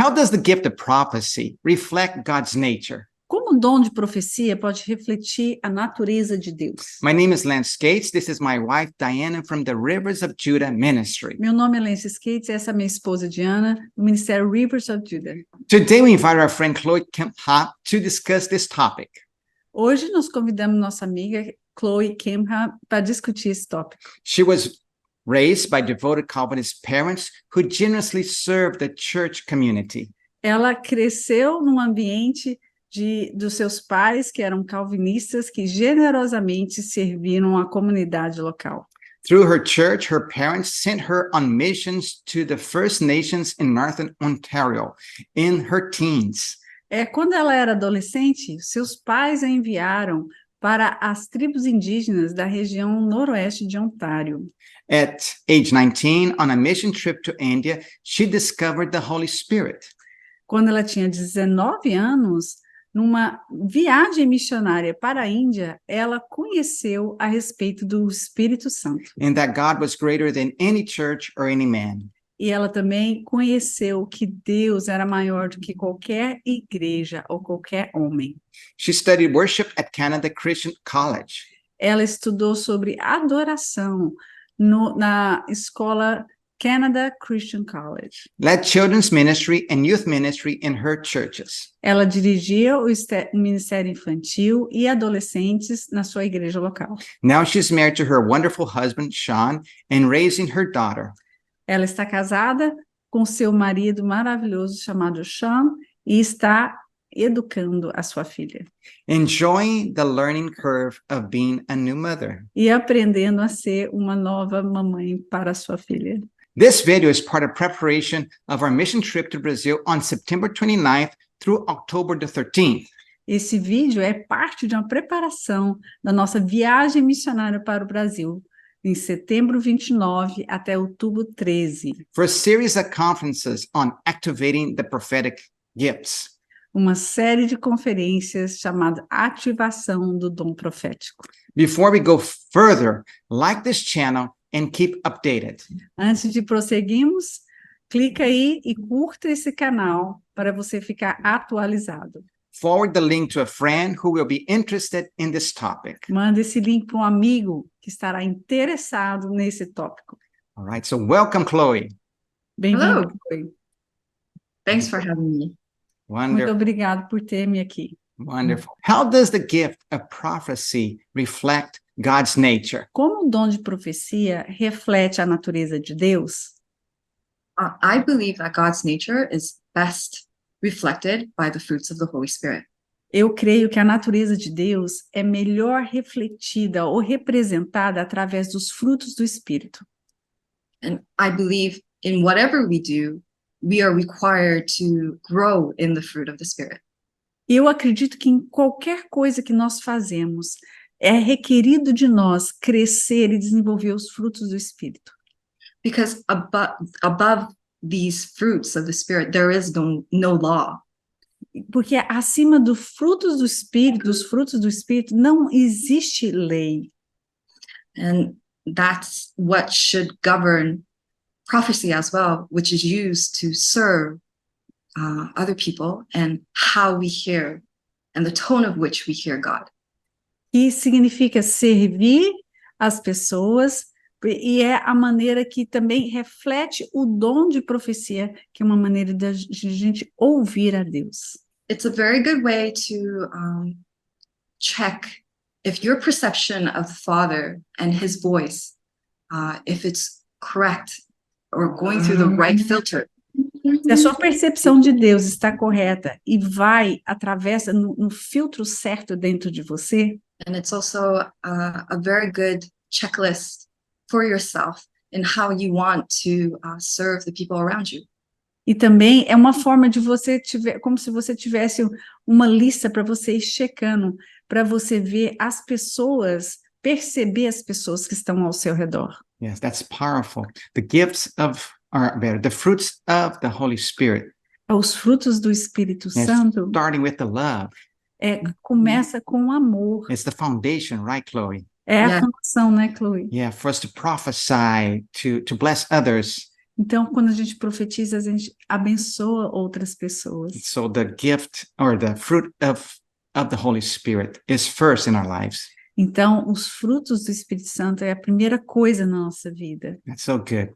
How does the gift of prophecy reflect God's nature? Como o dom de profecia pode refletir a natureza de Deus? My name is Lance Gates. This is my wife, Diana, from the Rivers of Judah Ministry. Meu nome é Lance Skates, essa é minha esposa Diana, do Ministério Rivers of Judah. Today, we invite our friend Chloe Kemp-Ha to discuss this topic. Hoje nós convidamos nossa amiga Chloe Kemp-Ha para discutir esse tópico. She was raised by devoted Calvinist parents who generously served the church community. Ela cresceu num ambiente dos seus pais, que eram calvinistas, que generosamente serviram a comunidade local. Through her church, her parents sent her on missions to the First Nations in Northern Ontario in her teens. Quando ela era adolescente, seus pais a enviaram para as tribos indígenas da região noroeste de Ontário. At age 19, on a mission trip to India, she discovered the Holy Spirit. Quando ela tinha 19 anos, numa viagem missionária para a Índia, ela conheceu a respeito do Espírito Santo. And that God was greater than any church or any man. E ela também conheceu que Deus era maior do que qualquer igreja ou qualquer homem. She studied worship at Canada Christian College. Ela estudou sobre adoração na escola Canada Christian College. Led children's ministry and youth ministry in her churches. Ela dirigia o ministério infantil e adolescentes na sua igreja local. Now she's married to her wonderful husband, Sean, and raising her daughter. Ela está casada com seu marido maravilhoso chamado Sean e está educando a sua filha. Enjoying the learning curve of being a new mother. E aprendendo a ser uma nova mamãe para a sua filha. This video is part of preparation of our mission trip to Brazil on September 29th through October the 13th. Esse vídeo é parte de uma preparação da nossa viagem missionária para o Brasil, em setembro 29 até outubro 13. For a series of conferences on activating the prophetic gifts. Uma série de conferências chamada Ativação do Dom Profético. Before we go further, like this channel and keep updated. Antes de prosseguirmos, clica aí e curta esse canal para você ficar atualizado. Forward the link to a friend who will be interested in this topic. Manda esse link para um amigo que estará interessado nesse tópico. All right, so welcome, Chloe. Bem-vindo, Hello. Chloe. Thanks for having me. Muito Wonderful. obrigado por ter-me aqui. Wonderful. How does the gift of prophecy reflect God's nature? Como o dom de profecia reflete a natureza de Deus? I believe that God's nature is best reflected by the fruits of the Holy Spirit. Eu creio que a natureza de Deus é melhor refletida ou representada através dos frutos do Espírito. And I believe in whatever we do, we are required to grow in the fruit of the Spirit. Eu acredito que em qualquer coisa que nós fazemos, é requerido de nós crescer e desenvolver os frutos do Espírito. Because above these fruits of the Spirit, there is no law. Porque acima dos frutos do Espírito, não existe lei. And that's what should govern prophecy as well, which is used to serve other people and how we hear and the tone of which we hear God. Que significa servir as pessoas, e é a maneira que também reflete o dom de profecia, que é uma maneira de a gente ouvir a Deus. It's a very good way to check if your perception of the Father and his voice, if it's correct or going through the right filter. Se a sua percepção de Deus está correta e vai, atravessa no filtro certo dentro de você. And it's also a very good checklist for yourself in how you want to serve the people around you. E também é uma forma de você como se você tivesse uma lista para você ir checando, para você ver as pessoas, perceber as pessoas que estão ao seu redor. Yes, that's powerful. The gifts of, or better, the fruits of the Holy Spirit. Os frutos do Espírito Yes, Santo starting with the love. começa com o amor. It's the foundation, right, Chloe? É a Yeah. função, né, Chloe? Yeah, for us to prophesy, to bless others, Então, quando a gente profetiza, a gente abençoa outras pessoas. So the gift or the fruit of the Holy Spirit is first in our lives. Então, os frutos do Espírito Santo é a primeira coisa na nossa vida. That's so good.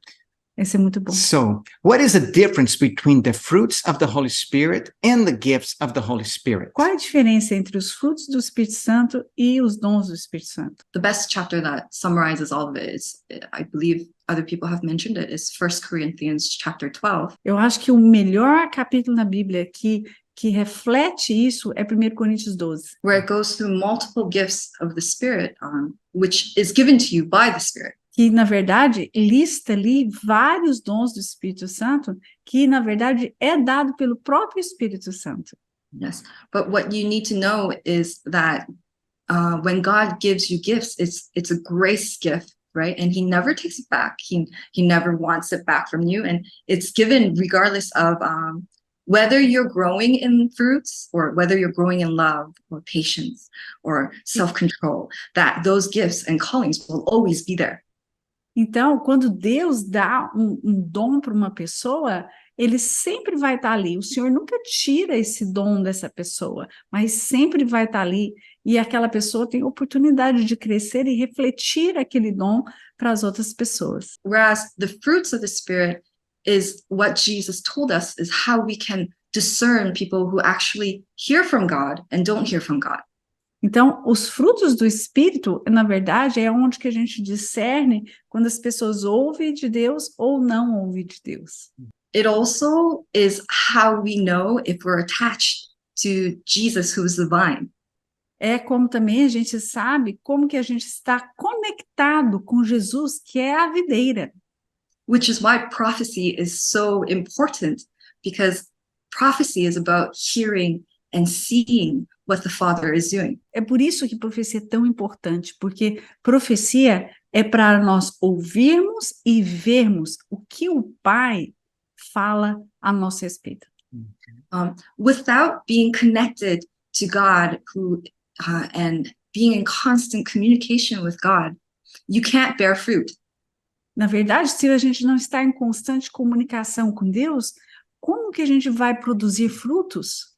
Esse é muito bom. So, what is the difference between the fruits of the Holy Spirit and the gifts of the Holy Spirit? Qual é a diferença entre os frutos do Espírito Santo e os dons do Espírito Santo? The best chapter that summarizes all of it is, I believe other people have mentioned it, is 1 Corinthians chapter 12. Eu acho que o melhor capítulo na Bíblia que reflete isso é 1 Coríntios 12. Where it goes through multiple gifts of the Spirit, which is given to you by the Spirit. Que, na verdade, lista ali vários dons do Espírito Santo, que, na verdade, é dado pelo próprio Espírito Santo. Yes, but what you need to know is that when God gives you gifts, it's a grace gift, right? And He never takes it back. He never wants it back from you, and it's given regardless of whether you're growing in fruits or whether you're growing in love or patience or self-control. That those gifts and callings will always be there. Então, quando Deus dá um dom para uma pessoa, ele sempre vai estar ali. O Senhor nunca tira esse dom dessa pessoa, mas sempre vai estar ali. E aquela pessoa tem oportunidade de crescer e refletir aquele dom para as outras pessoas. Whereas the fruits of the Spirit is what Jesus told us is how we can discern people who actually hear from God and don't hear from God. Então, os frutos do Espírito, na verdade, é onde que a gente discerne quando as pessoas ouvem de Deus ou não ouvem de Deus. It also is how we know if we're attached to Jesus, who is the vine. É como também a gente sabe como que a gente está conectado com Jesus, que é a videira. Which is why prophecy is so important, because prophecy is about hearing and seeing what the Father is doing. É por isso que profecia é tão importante, porque profecia é para nós ouvirmos e vermos o que o Pai fala a nosso respeito. Without being connected to God, and being in constant communication with God, you can't bear fruit. Na verdade, se a gente não está em constante comunicação com Deus, como que a gente vai produzir frutos?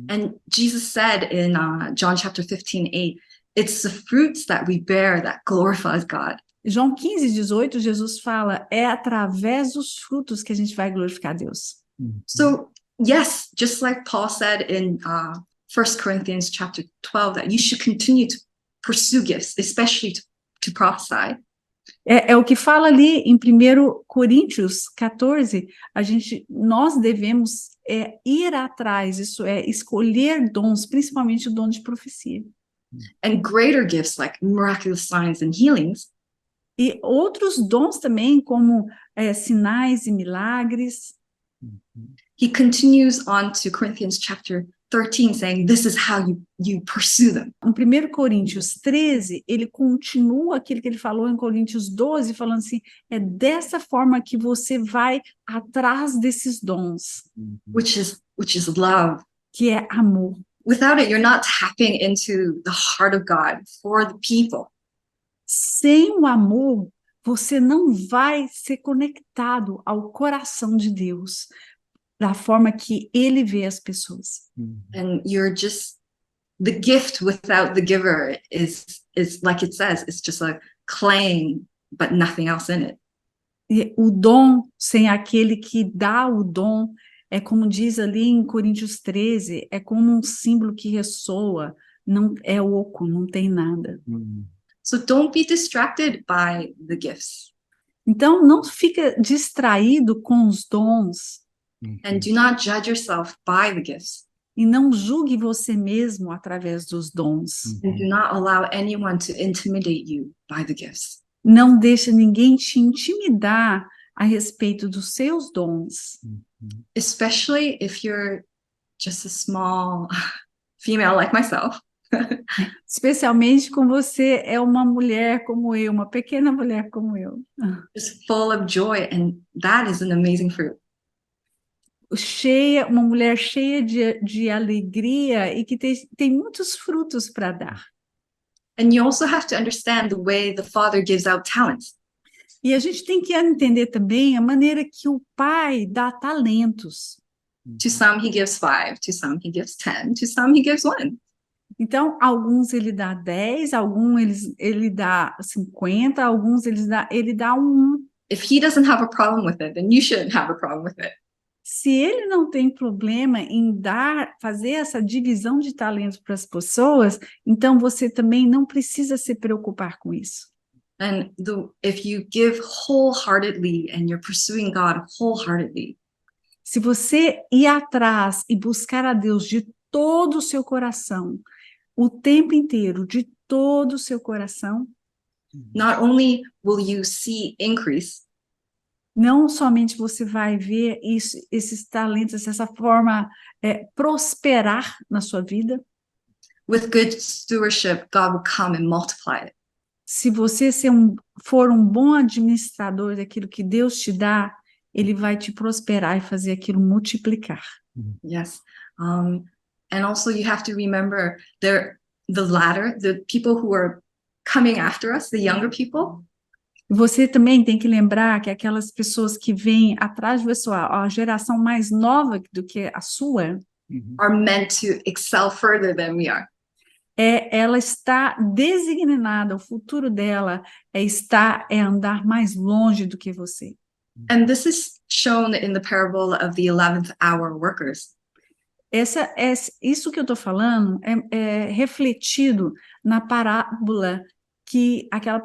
And Jesus said in John chapter 15:8, it's the fruits that we bear that glorifies God. João 15:18, Jesus fala, é através dos frutos que a gente vai glorificar Deus. So, yes, just like Paul said in 1 Corinthians chapter 12, that you should continue to pursue gifts, especially to prophesy. É o que fala ali em 1 Coríntios 14, nós devemos ir atrás, isso é, escolher dons, principalmente o dom de profecia. And greater gifts like miraculous signs and healings. E outros dons também, como sinais e milagres. He continues on to Corinthians chapter 13, saying, this is how you pursue them. Em 1 Coríntios 13, ele continua aquilo que ele falou em Coríntios 12, falando assim, é dessa forma que você vai atrás desses dons. Which is love. Que é amor. Without it, you're not tapping into the heart of God for the people. Sem o amor, você não vai ser conectado ao coração de Deus, da forma que ele vê as pessoas. And you're just, the gift without the giver is like it says, it's just like clay, but nothing else in it. E o dom sem aquele que dá o dom, é como diz ali em Coríntios 13, é como um símbolo que ressoa, não é oco, não tem nada. So don't be distracted by the gifts. Então, não fica distraído com os dons. And do not judge yourself by the gifts. E não julgue você mesmo através dos dons. And do not allow anyone to intimidate you by the gifts. Não deixe ninguém te intimidar a respeito dos seus dons. Especially if you're just a small female like myself. Especialmente com você é uma mulher como eu, uma pequena mulher como eu. Just full of joy, and that is an amazing fruit. Uma mulher cheia de alegria e que tem muitos frutos para dar. And you also have to understand the way the Father gives out talents. E a gente tem que entender também a maneira que o pai dá talentos. To some he gives 5, to some he gives 10, to some he gives 1. Então, alguns ele dá 10, alguns ele dá 50, alguns ele dá 1. If he doesn't have a problem with it, then you shouldn't have a problem with it. Se ele não tem problema em fazer essa divisão de talentos para as pessoas, então você também não precisa se preocupar com isso. And if you give wholeheartedly and you're pursuing God wholeheartedly, Se você ir atrás e buscar a Deus de todo o seu coração, o tempo inteiro, de todo o seu coração, not only will you see increase, não somente você vai ver esses talentos, essa forma prosperar na sua vida, with good stewardship, God will come and multiply it. se você for um bom administrador daquilo que Deus te dá, Ele vai te prosperar e fazer aquilo multiplicar. Yes. And also you have to remember the latter, the people who are coming after us, the younger people, Você também tem que lembrar que aquelas pessoas que vêm atrás de você, a geração mais nova do que a sua, are meant to excel further than we are. ela está designada, o futuro dela é andar mais longe do que você. And this is shown in the parable of the 11th hour workers. Isso que eu estou falando é refletido na parábola aquela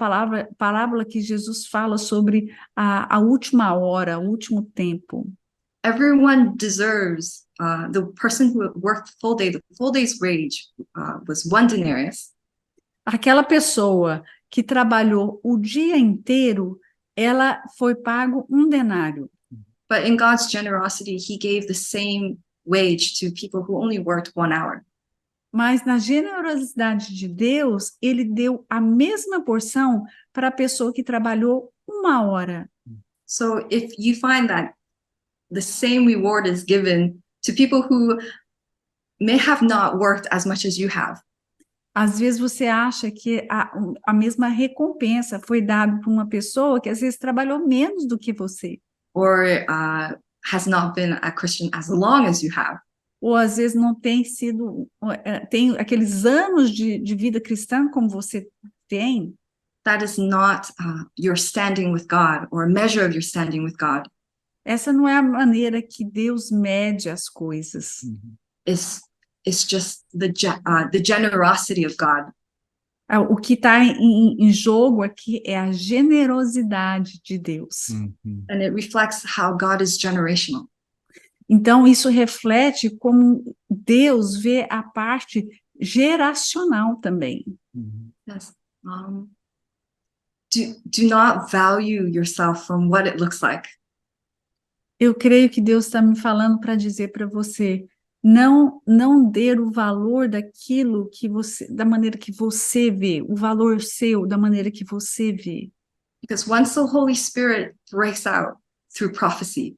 parábola que Jesus fala sobre a última hora, o último tempo. Everyone deserves, the person who worked the full day's wage was 1 denarius. Aquela pessoa que trabalhou o dia inteiro, ela foi pago 1 denário. But in God's generosity, he gave the same wage to people who only worked 1 hour. Mas na generosidade de Deus, ele deu a mesma porção para a pessoa que trabalhou 1 hora. So if you find that the same reward is given to people who may have not worked as much as you have, Às vezes você acha que a mesma recompensa foi dada para uma pessoa que às vezes trabalhou menos do que você. or has not been a Christian as long as you have, Ou às vezes não tem tem aqueles anos de vida cristã como você tem, that is not your standing with God or a measure of your standing with God. essa não é a maneira que Deus mede as coisas. It's just the generosity of God. O que está em jogo aqui é a generosidade de Deus. And it reflects how God is generational. Então, isso reflete como Deus vê a parte geracional também. Yes. Do not value yourself from what it looks like. Eu creio que Deus está me falando para dizer para você, não dê o valor daquilo da maneira que você vê, o valor seu da maneira que você vê. Because once the Holy Spirit breaks out through prophecy,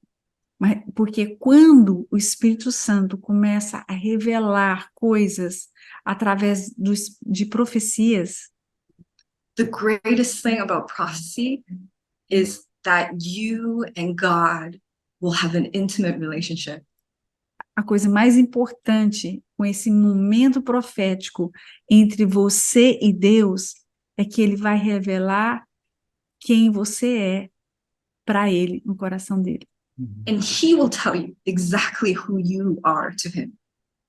Porque quando o Espírito Santo começa a revelar coisas através de profecias, the greatest thing about prophecy is that you and God will have an intimate relationship. a coisa mais importante com esse momento profético entre você e Deus é que ele vai revelar quem você é para ele, no coração dele. And he will tell you exactly who you are to him.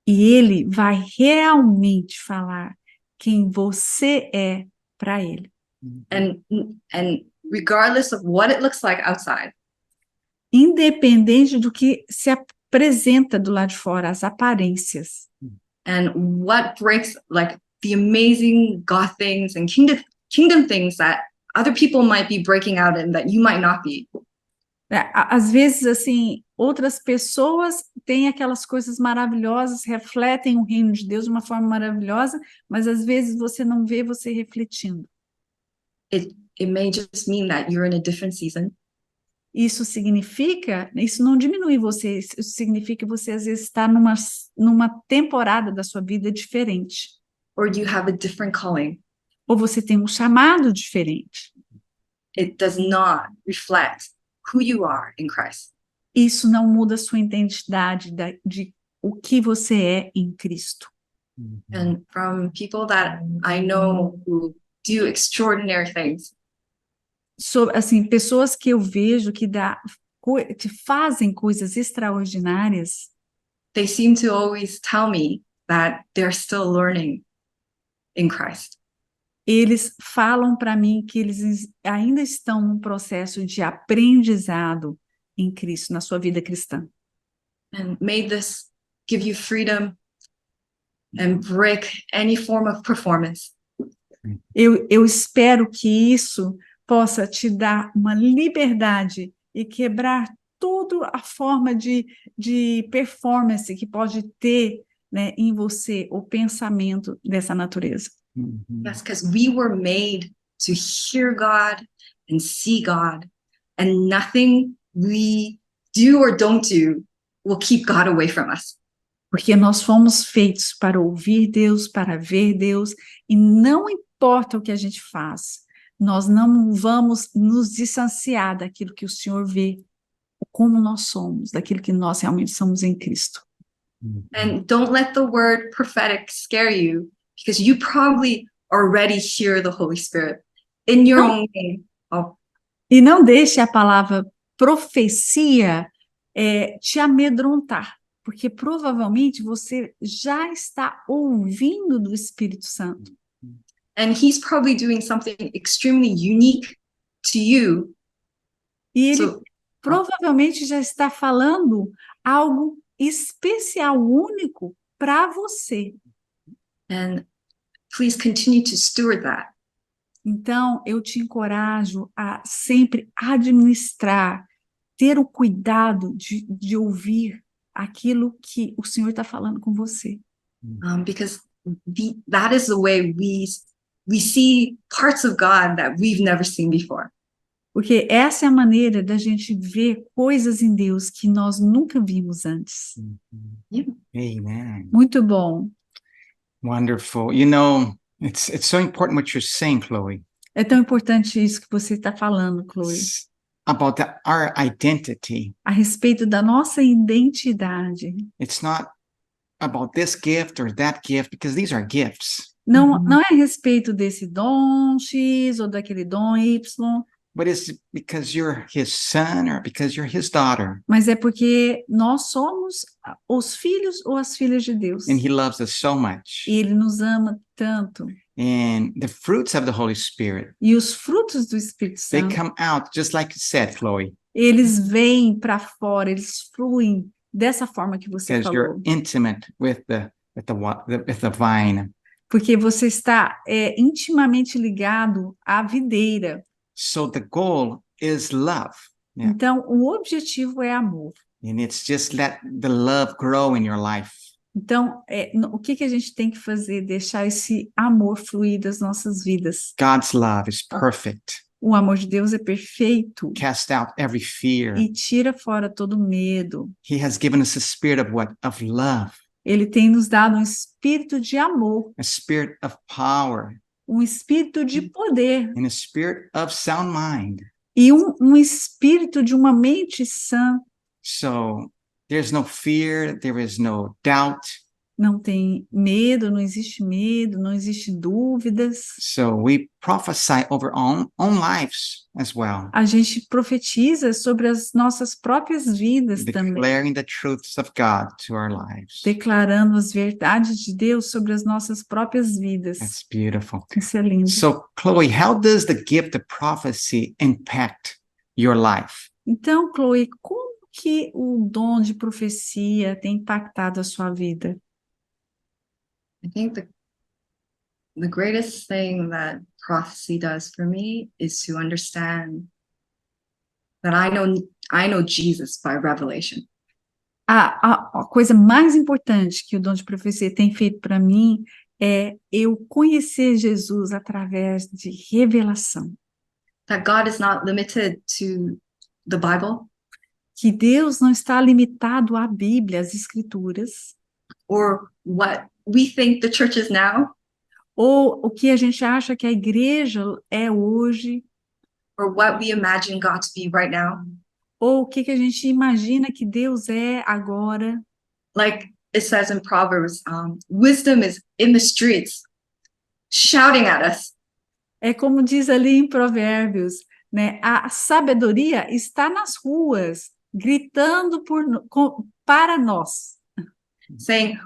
E ele vai realmente falar quem você é para ele. And regardless of what it looks like outside, Independente do que se apresenta do lado de fora, as aparências. and what breaks, like the amazing God things and kingdom things that other people might be breaking out in that you might not be. Às vezes, assim, outras pessoas têm aquelas coisas maravilhosas, refletem o reino de Deus de uma forma maravilhosa, mas às vezes você não vê você refletindo. It may just mean that you're in a different season. Isso não diminui você, isso significa que você às vezes está numa temporada da sua vida diferente. Or you have a different calling. Ou você tem um chamado diferente. it does not reflect who you are in Christ. Isso não muda a sua identidade de o que você é em Cristo. And from people that I know who do extraordinary things, Assim, pessoas que eu vejo que fazem coisas extraordinárias, they seem to always tell me that they're still learning in Christ. eles falam para mim que eles ainda estão num processo de aprendizado em Cristo, na sua vida cristã. And may this give you freedom and break any form of performance. Eu espero que isso possa te dar uma liberdade e quebrar toda a forma de performance que pode ter, né, em você o pensamento dessa natureza. Yes, because we were made to hear God and see God, and nothing we do or don't do will keep God away from us. Porque nós fomos feitos para ouvir Deus, para ver Deus, e não importa o que a gente faz, nós não vamos nos distanciar daquilo que o Senhor vê, como nós somos, daquilo que nós realmente somos em Cristo. And don't let the word prophetic scare you, because you probably already hear the Holy Spirit in your own way. Oh, E não deixe a palavra profecia te amedrontar, porque provavelmente você já está ouvindo do Espírito Santo. and he's probably doing something extremely unique to you. E ele So provavelmente já está falando algo especial, único para você. and please continue to steward that. Então, eu te encorajo a sempre administrar, ter o cuidado de ouvir aquilo que o Senhor está falando com você. Because that is the way we see parts of God that we've never seen before. Porque essa é a maneira da gente ver coisas em Deus que nós nunca vimos antes. Amen. Muito bom. Wonderful. You know, it's so important what you're saying, Chloe. É tão importante isso que você está falando, Chloe, It's about our identity. a respeito da nossa identidade. It's not about this gift or that gift, because these are gifts. Não é a respeito desse dom X ou daquele dom Y, But it's because you're his son or because you're his daughter. mas é porque nós somos os filhos ou as filhas de Deus. And he loves us so much. E Ele nos ama tanto. And the fruits of the Holy Spirit, E os frutos do Espírito they Santo, come out just like you said, Chloe, eles vêm para fora, eles fluem dessa forma que você because you're falou. intimate with the vine. Porque você está intimamente ligado à videira. So the goal is love. Yeah. Então, o objetivo é amor. And it's just let the love grow in your life. Então, o que a gente tem que fazer? Deixar esse amor fluir das nossas vidas. God's love is perfect. O amor de Deus é perfeito Cast out every fear. e tira fora todo medo. He has given us a spirit of what? Of love, Ele tem nos dado um espírito de amor, a spirit of power, um espírito de poder and a spirit of sound mind. e um espírito de uma mente sã. So there's no fear, there is no doubt. Não tem medo, não existe dúvidas. So we prophesy over our own lives as well, A gente profetiza sobre as nossas próprias vidas também, declaring the truths of God to our lives. declarando as verdades de Deus sobre as nossas próprias vidas. That's beautiful. Isso é lindo. So, Chloe, how does the gift of prophecy impact your life? Então, Chloe, como que o dom de profecia tem impactado a sua vida? I think the greatest thing that prophecy does for me is to understand that I know Jesus by revelation. A coisa mais importante que o dom de profecia tem feito para mim é eu conhecer Jesus através de revelação. That God is not limited to the Bible Que Deus não está limitado à Bíblia, às Escrituras, or what we think the church is now, ou o que a gente acha que a igreja é hoje, or what we imagine God to be right now. Ou o que a gente imagina que Deus é agora. Like it says in Proverbs, wisdom is in the streets, shouting at us. É como diz ali em Provérbios, né? A sabedoria está nas ruas, gritando para nós. Saying,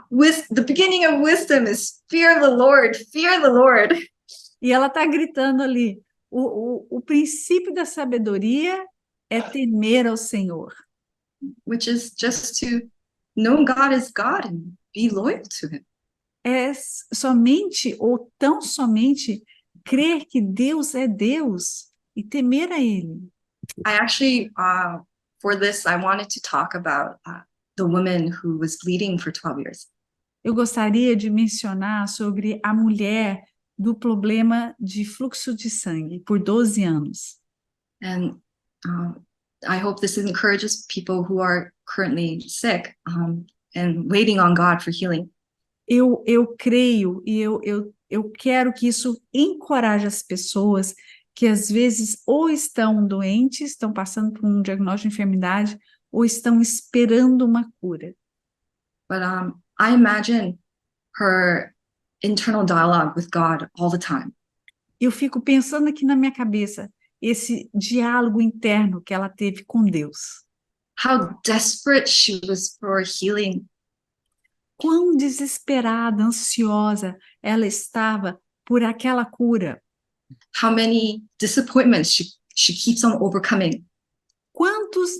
the beginning of wisdom is fear the Lord, fear the Lord. E ela está gritando ali, o princípio da sabedoria é temer ao Senhor. Which is just to know God is God and be loyal to Him. É somente, ou tão somente, crer que Deus é Deus e temer a Ele. I actually, for this, I wanted to talk about the woman who was bleeding for 12 years. Eu gostaria de mencionar sobre a mulher do problema de fluxo de sangue por 12 anos. And I hope this encourages people who are currently sick and waiting on God for healing. Eu creio e eu quero que isso encoraje as pessoas que às vezes ou estão doentes, estão passando por um diagnóstico de enfermidade, ou estão esperando uma cura. But I imagine her internal dialogue with God all the time. Eu fico pensando aqui na minha cabeça, esse diálogo interno que ela teve com Deus. How desperate she was for healing. Quão desesperada, ansiosa ela estava por aquela cura. How many disappointments she keeps on overcoming. Quantos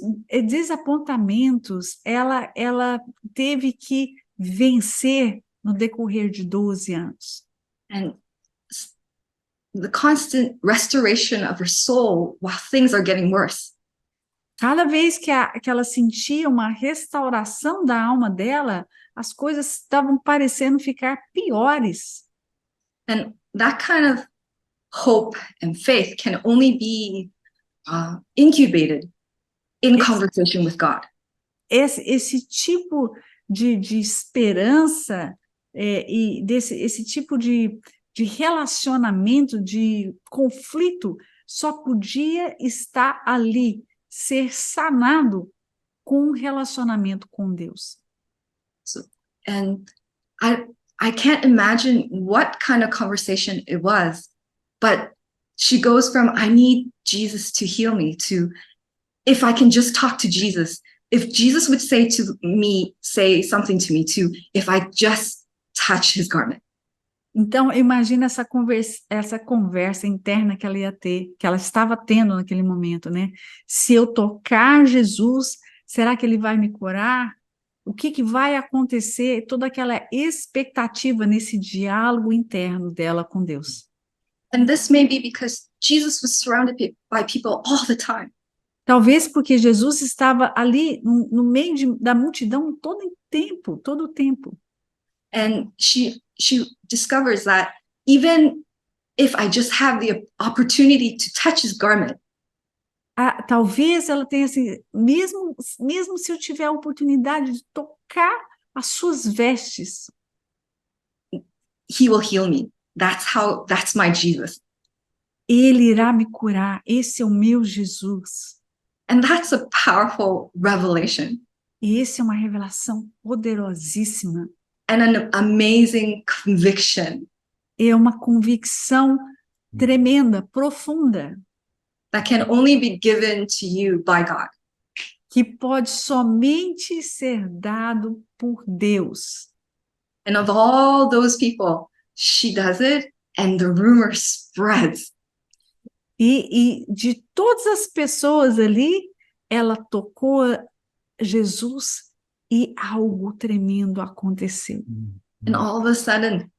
desapontamentos ela teve que vencer no decorrer de 12 anos. And the constant restoration of her soul while things are getting worse. Cada vez que ela sentia uma restauração da alma dela, as coisas estavam parecendo ficar piores. And that kind of hope and faith can only be incubated in conversation with God. Esse tipo de esperança e esse tipo de relacionamento, de conflito, só podia estar ali, ser sanado com um relacionamento com Deus. And I can't imagine what kind of conversation it was, but she goes from, I need Jesus to heal me, to, if I can just talk to Jesus, if Jesus would say something to me, to, if I just touch his garment. Então, imagina essa conversa interna que ela ia ter, que ela estava tendo naquele momento, né? Se eu tocar Jesus, será que ele vai me curar? O que vai acontecer? Toda aquela expectativa nesse diálogo interno dela com Deus. And this may be because Jesus was surrounded by people all the time. Talvez porque Jesus estava ali no meio da multidão todo o tempo. And she discovers that even if I just have the opportunity to touch his garment, talvez ela tenha assim, mesmo se eu tiver a oportunidade de tocar as suas vestes, he will heal me. That's my Jesus. Ele irá me curar. Esse é o meu Jesus. And that's a powerful revelation. E esse é uma revelação poderosíssima. And an amazing conviction. É uma convicção tremenda, profunda. That can only be given to you by God. Que pode somente ser dado por Deus. And of all those people, she does it and the rumor spreads. E de todas as pessoas ali, ela tocou Jesus e algo tremendo aconteceu. And all of a sudden,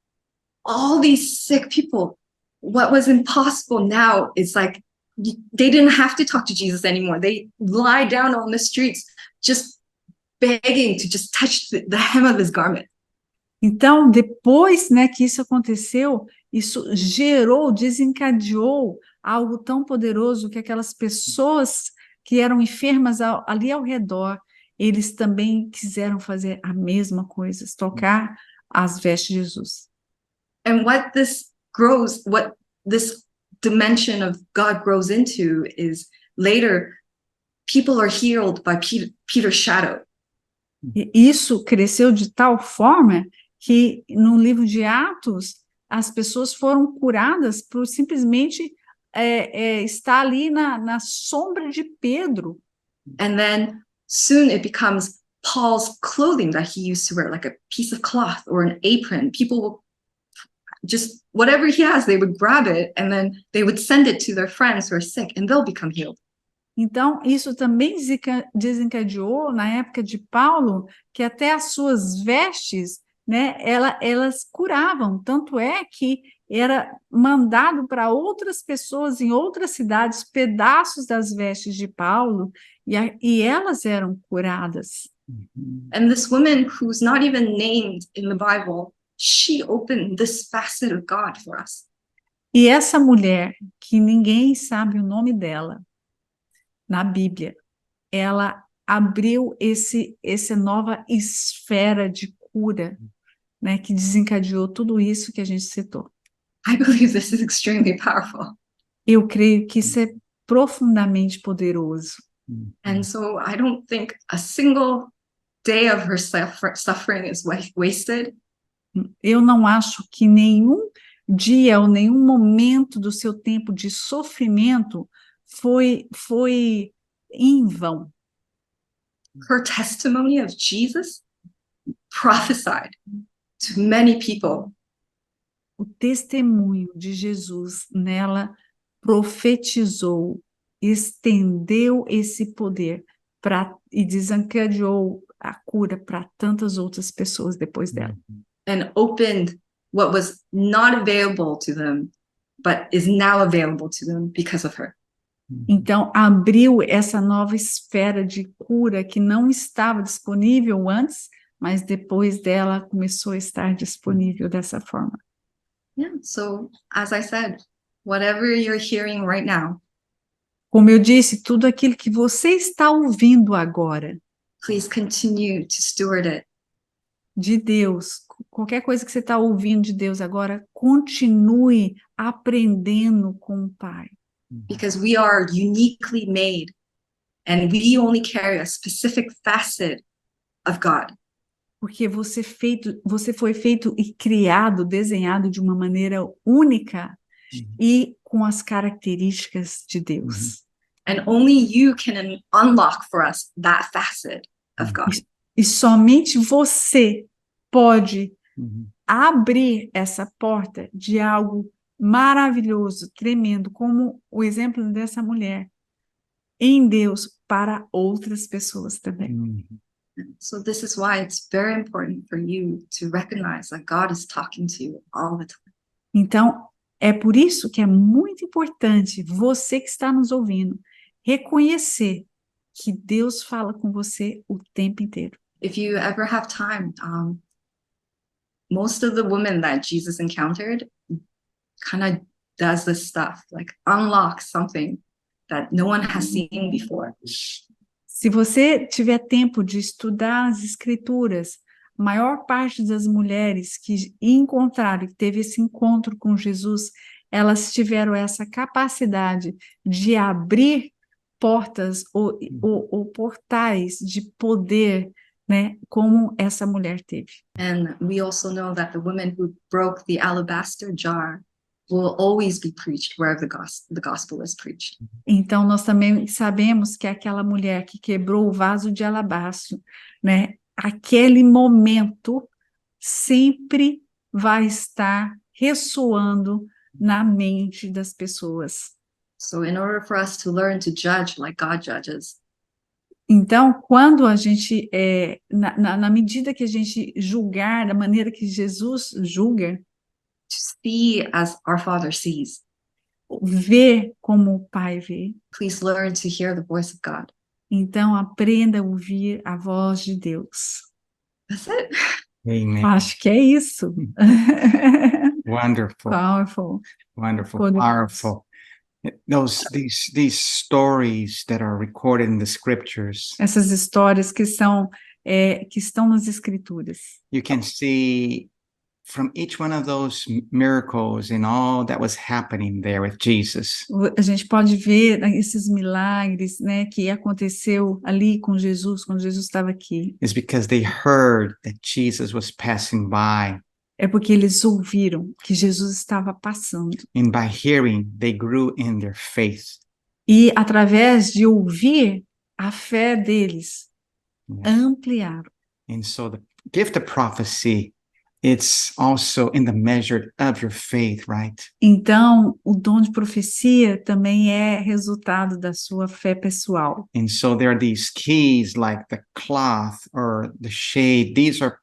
all these sick people, what was impossible now is like, they didn't have to talk to Jesus anymore. They lie down on the streets, just begging to just touch the hem of his garment. Então, depois, né, que isso aconteceu, isso desencadeou algo tão poderoso que aquelas pessoas que eram enfermas ali ao redor, eles também quiseram fazer a mesma coisa, tocar as vestes de Jesus. And what this dimension of God grows into is later people are healed by Peter's shadow. E isso cresceu de tal forma que no livro de Atos as pessoas foram curadas por simplesmente estar ali na sombra de Pedro. And then soon it becomes Paul's clothing that he used to wear, like a piece of cloth or an apron. People will just, whatever he has, they would grab it and then they would send it to their friends who are sick and they'll become healed. Então, isso também desencadeou, na época de Paulo, que até as suas vestes, né, elas curavam. Tanto é que era mandado para outras pessoas em outras cidades pedaços das vestes de Paulo, e elas eram curadas. And this woman who's not even named in the Bible, she opened this facet of God for us. E essa mulher, que ninguém sabe o nome dela, na Bíblia, ela abriu essa nova esfera de cura, né, que desencadeou tudo isso que a gente citou. I believe this is extremely powerful. Eu creio que isso é profundamente poderoso. And so I don't think a single day of her suffering is wasted. Eu não acho que nenhum dia ou nenhum momento do seu tempo de sofrimento foi em vão. Her testimony of Jesus prophesied to many people. O testemunho de Jesus nela profetizou, estendeu esse poder e desencadeou a cura para tantas outras pessoas depois dela. And opened what was not available to them, but is now available to them because of her. Então, abriu essa nova esfera de cura que não estava disponível antes, mas depois dela começou a estar disponível dessa forma. Yeah, so as I said, whatever you're hearing right now, como eu disse, tudo aquilo que você está ouvindo agora, please continue to steward it. De Deus, qualquer coisa que você está ouvindo de Deus agora, continue aprendendo com o Pai. Because we are uniquely made and we only carry a specific facet of God. Porque você foi feito e criado, desenhado de uma maneira única e com as características de Deus. And only you can unlock for us that facet of God. E somente você pode abrir essa porta de algo maravilhoso, tremendo, como o exemplo dessa mulher, em Deus, para outras pessoas também. So this is why it's very important for you to recognize that God is talking to you all the time. Então, é por isso que é muito importante você que está nos ouvindo reconhecer que Deus fala com você o tempo inteiro. If you ever have time, most of the women that Jesus encountered kind of does this stuff, like unlocks something that no one has seen before. Se você tiver tempo de estudar as Escrituras, a maior parte das mulheres que encontraram, que teve esse encontro com Jesus, elas tiveram essa capacidade de abrir portas ou portais de poder, né, como essa mulher teve. And we also know that the woman who broke the alabaster jar will always be preached wherever the gospel is preached. Então, nós também sabemos que aquela mulher que quebrou o vaso de alabastro, né, aquele momento sempre vai estar ressoando na mente das pessoas. So in order for us to learn to judge like God judges, então, quando a gente, na medida que a gente julgar, da maneira que Jesus julga, to see as our Father sees, ver como o Pai vê, please learn to hear the voice of God. então aprenda a ouvir a voz de Deus. That's it. Amen. Acho que é isso. Wonderful. Powerful. Wonderful. Poderoso. Powerful. These stories that are recorded in the scriptures, Essas histórias que estão nas Escrituras. you can see from each one of those miracles and all that was happening there with Jesus. A gente pode ver esses milagres, né, que aconteceu ali com Jesus, quando Jesus estava aqui. Is because they heard that Jesus was passing by. É porque eles ouviram que Jesus estava passando. And by hearing, they grew in their faith. E através de ouvir, a fé deles Yeah. ampliaram. And so the gift of prophecy, it's also in the measure of your faith, right? Então, o dom de profecia também é resultado da sua fé pessoal. And so there are these keys like the cloth or the shade. These are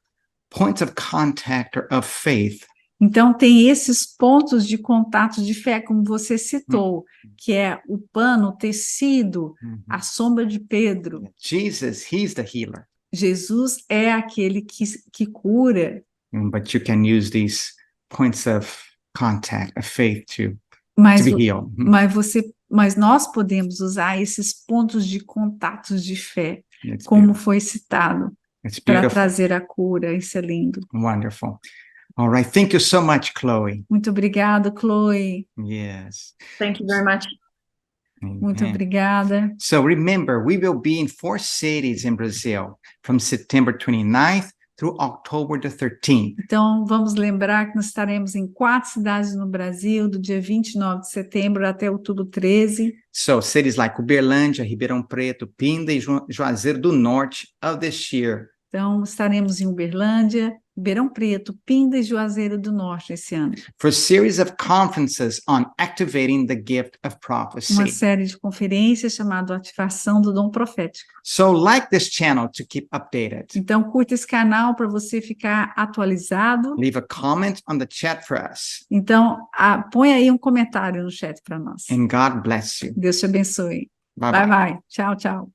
points of contact or of faith. Então, tem esses pontos de contato de fé, como você citou, que é o pano, o tecido, a sombra de Pedro. Jesus, he's the healer. Jesus é aquele que cura, But you can use these points of contact, of faith to mas, be healed. mas nós podemos usar esses pontos de contatos de fé, It's como beautiful. foi citado, It's para beautiful. trazer a cura. Isso é lindo. Wonderful. All right. Thank you so much, Chloe. Muito obrigada, Chloe. Yes. Thank you very much. Muito Amen. obrigada. So remember, we will be in 4 cities in Brazil from September 29th through October the 13th. Então, vamos lembrar que nós estaremos em 4 cidades no Brasil, do dia 29 de setembro até outubro 13. So cities like Uberlândia, Ribeirão Preto, Pinda e Juazeiro do Norte of this year. Então, estaremos em Uberlândia, Ribeirão Preto, Pinda e Juazeiro do Norte esse ano. For a series of conferences on activating the gift of Uma prophecy. série de conferências chamada Ativação do Dom Profético. So like this channel to keep updated. Então, curta esse canal para você ficar atualizado. Leave a comment on the chat for us. Então, põe aí um comentário no chat para nós. And God bless you. Deus te abençoe. Bye Bye, bye. bye. Tchau, tchau.